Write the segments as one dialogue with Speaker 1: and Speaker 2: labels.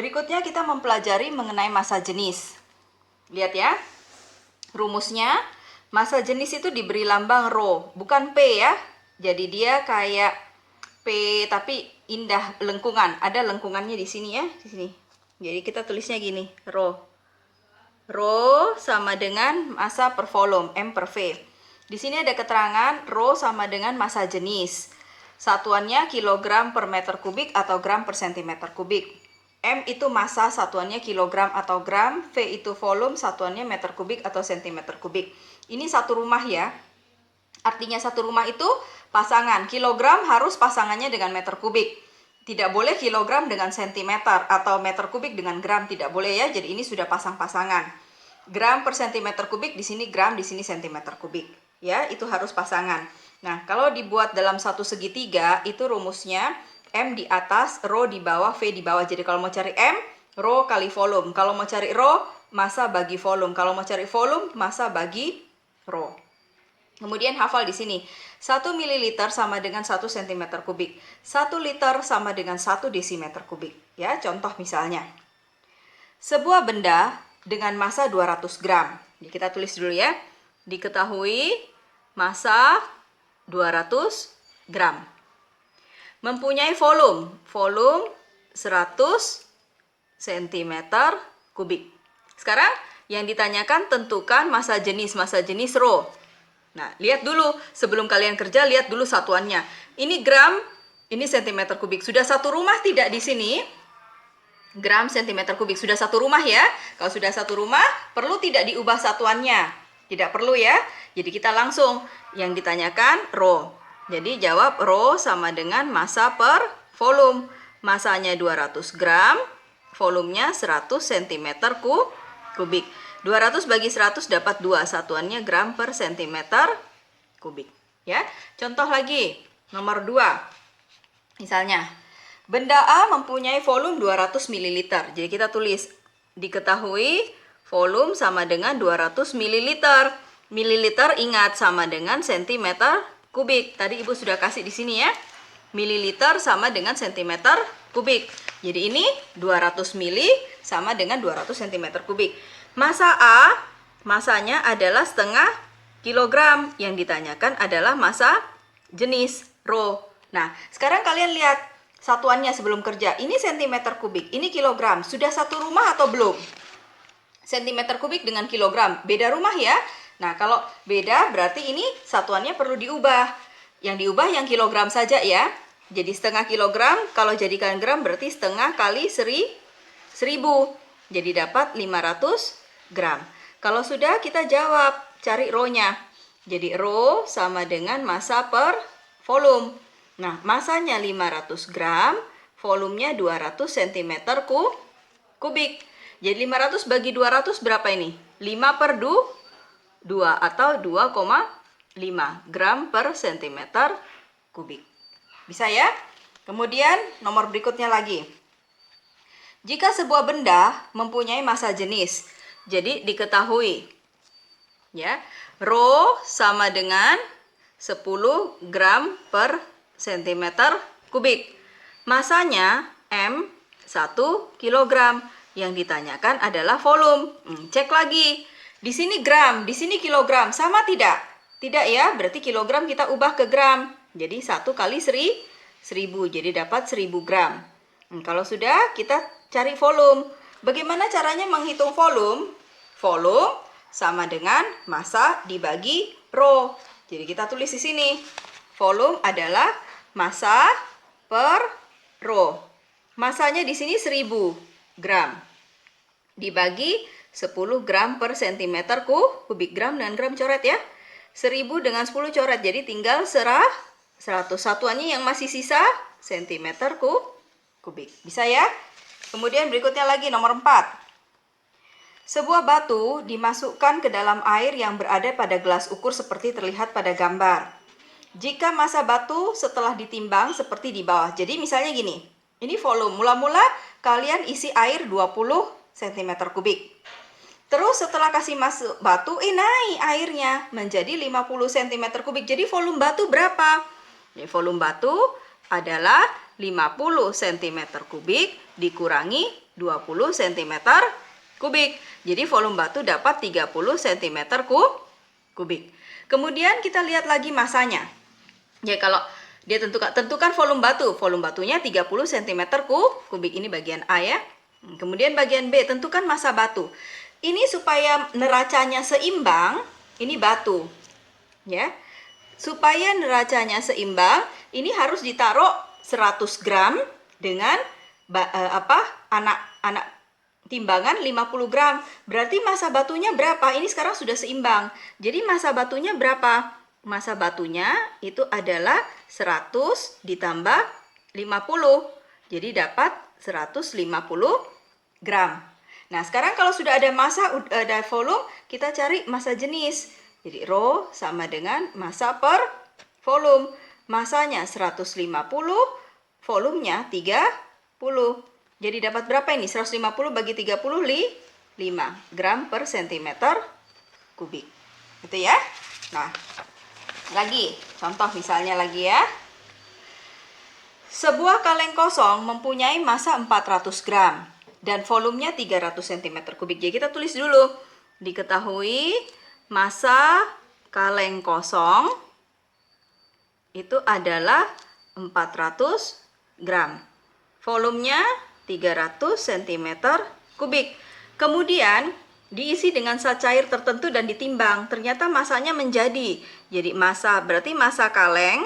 Speaker 1: Berikutnya kita mempelajari mengenai massa jenis. Lihat ya, rumusnya massa jenis itu diberi lambang rho, bukan P ya. Jadi dia kayak P tapi indah lengkungan. Ada lengkungannya di sini ya, di sini. Jadi kita tulisnya gini, rho. Rho sama dengan massa per volume, M per V. Di sini ada keterangan rho sama dengan massa jenis. Satuannya kilogram per meter kubik atau gram per sentimeter kubik. M itu massa, satuannya kilogram atau gram. V itu volume, satuannya meter kubik atau sentimeter kubik. Ini satu rumah ya. Artinya satu rumah itu pasangan. Kilogram harus pasangannya dengan meter kubik. Tidak boleh kilogram dengan sentimeter atau meter kubik dengan gram, tidak boleh ya. Jadi ini sudah pasang-pasangan. Gram per sentimeter kubik, di sini gram, di sini sentimeter kubik. Ya, itu harus pasangan. Nah, kalau dibuat dalam satu segitiga, itu rumusnya M di atas, rho di bawah, V di bawah. Jadi kalau mau cari M, rho kali volume. Kalau mau cari rho, massa bagi volume. Kalau mau cari volume, massa bagi rho. Kemudian hafal di sini. 1 ml sama dengan 1 cm kubik. 1 liter sama dengan 1 desimeter kubik. Ya, contoh misalnya. Sebuah benda dengan massa 200 gram. Jadi kita tulis dulu ya. Diketahui massa 200 gram. Mempunyai volume. Volume 100 cm kubik. Sekarang yang ditanyakan tentukan massa jenis rho. Nah, lihat dulu sebelum kalian kerja, lihat dulu satuannya. Ini gram, ini sentimeter kubik. Sudah satu rumah tidak di sini? Gram, sentimeter kubik. Sudah satu rumah ya? Kalau sudah satu rumah, perlu tidak diubah satuannya? Tidak perlu ya? Jadi kita langsung yang ditanyakan rho. Jadi jawab rho sama dengan massa per volume. Massanya 200 gram, volumenya 100 cm kubik. 200 bagi 100 dapat 2, satuannya gram per sentimeter kubik. Ya, contoh lagi, nomor 2. Misalnya, benda A mempunyai volume 200 ml. Jadi kita tulis, diketahui volume sama dengan 200 ml. Mililiter ingat sama dengan sentimeter kubik. Tadi Ibu sudah kasih di sini ya. Mililiter sama dengan sentimeter kubik. Jadi ini 200 mili sama dengan 200 cm kubik. Massa A, massanya adalah setengah kilogram. Yang ditanyakan adalah massa jenis rho. Nah, sekarang kalian lihat satuannya sebelum kerja. Ini centimeter kubik, ini kilogram. Sudah satu rumah atau belum? Sentimeter kubik dengan kilogram, beda rumah ya. Nah, kalau beda berarti ini satuannya perlu diubah. Yang diubah yang kilogram saja ya. Jadi setengah kilogram, kalau jadikan gram berarti setengah kali 1000. Jadi dapat 500 gram. Kalau sudah kita jawab, cari rho-nya. Jadi rho sama dengan massa per volume. Nah, massanya 500 gram, volumenya 200 cm kubik. Jadi 500 bagi 200 berapa ini? 5 per 2 atau 2,5 gram per sentimeter kubik. Bisa ya? Kemudian nomor berikutnya lagi. Jika sebuah benda mempunyai massa jenis, jadi diketahui ya, rho sama dengan 10 gram per sentimeter kubik. Massanya M 1 kilogram. Yang ditanyakan adalah volume. Cek lagi. Di sini gram, di sini kilogram. Sama tidak? Tidak ya, berarti kilogram kita ubah ke gram. Jadi 1 kali 1000. Jadi dapat 1000 gram. Kalau sudah, kita cari volume. Bagaimana caranya menghitung volume? Volume sama dengan massa dibagi rho. Jadi kita tulis di sini. Volume adalah massa per rho. Massanya di sini 1000 gram. Dibagi 10 gram per sentimeter kubik. Gram dengan gram coret ya. 1000 dengan 10 coret. Jadi tinggal 100. Satuannya yang masih sisa sentimeter kubik. Bisa ya? Kemudian berikutnya lagi nomor 4. Sebuah batu dimasukkan ke dalam air yang berada pada gelas ukur seperti terlihat pada gambar. Jika massa batu setelah ditimbang seperti di bawah. Jadi misalnya gini. Ini volume. Mula-mula kalian isi air 20 cm kubik. Terus setelah kasih masuk batu, naik airnya menjadi 50 cm kubik. Jadi volume batu berapa? Volume batu adalah 50 cm kubik dikurangi 20 cm kubik. Jadi volume batu dapat 30 cm kubik. Kemudian kita lihat lagi masanya. Ya, kalau dia tentukan volume batu. Volume batunya 30 cm kubik. Ini bagian A ya. Kemudian bagian B, tentukan massa batu. Ini supaya neracanya seimbang, ini batu. Ya. Supaya neracanya seimbang, ini harus ditaruh 100 gram dengan anak timbangan 50 gram. Berarti massa batunya berapa? Ini sekarang sudah seimbang. Jadi massa batunya berapa? Massa batunya itu adalah 100 ditambah 50. Jadi dapat 150 gram. Nah, sekarang kalau sudah ada massa, ada volume, kita cari massa jenis. Jadi rho sama dengan massa per volume. Massanya 150, volumenya 30. Jadi dapat berapa ini? 150 bagi 30, 5 gram per centimeter kubik. Gitu ya. Nah, lagi contoh misalnya lagi ya. Sebuah kaleng kosong mempunyai massa 400 gram dan volumenya 300 cm kubik. Jadi kita tulis dulu. Diketahui massa kaleng kosong itu adalah 400 gram. Volumenya 300 cm kubik. Kemudian diisi dengan zat cair tertentu dan ditimbang. Ternyata masanya menjadi. Jadi massa berarti massa kaleng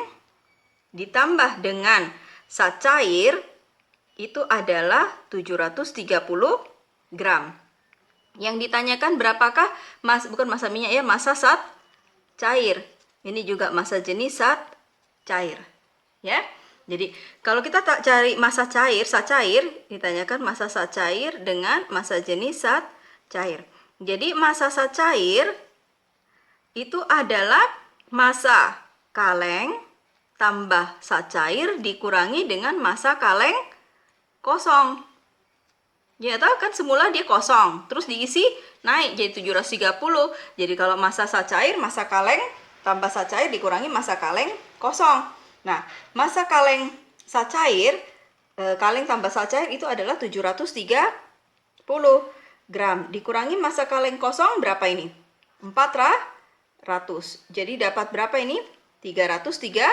Speaker 1: ditambah dengan zat cair itu adalah 730 gram. Yang ditanyakan berapakah bukan massa minyak ya, massa zat cair. Ini juga massa jenis zat cair. Ya. Jadi kalau kita tak cari massa cair, zat cair, ditanyakan massa zat cair dengan massa jenis zat cair. Jadi massa zat cair itu adalah massa kaleng tambah zat cair dikurangi dengan massa kaleng kosong. Ya tahu kan semula dia kosong, terus diisi naik jadi 730. Jadi kalau massa zat cair, massa kaleng tambah zat cair dikurangi massa kaleng kosong. Nah, massa kaleng zat cair, kaleng tambah zat cair itu adalah 730 gram. Dikurangi massa kaleng kosong berapa ini? 400. Jadi dapat berapa ini? 330.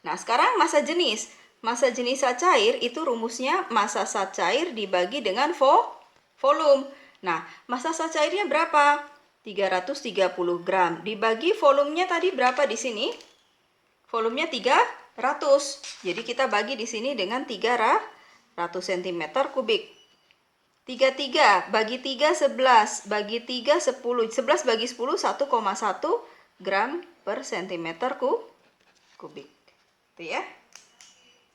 Speaker 1: Nah, sekarang massa jenis. Massa jenis zat cair itu rumusnya massa zat cair dibagi dengan volume. Nah, massa zat cairnya berapa? 330 gram. Dibagi volumenya tadi berapa di sini? Volumenya 300. Jadi kita bagi di sini dengan 300 cm kubik. 33 bagi 3 11, bagi 3 10. 11 bagi 10 1,1 gram per centimeter kubik. Itu ya.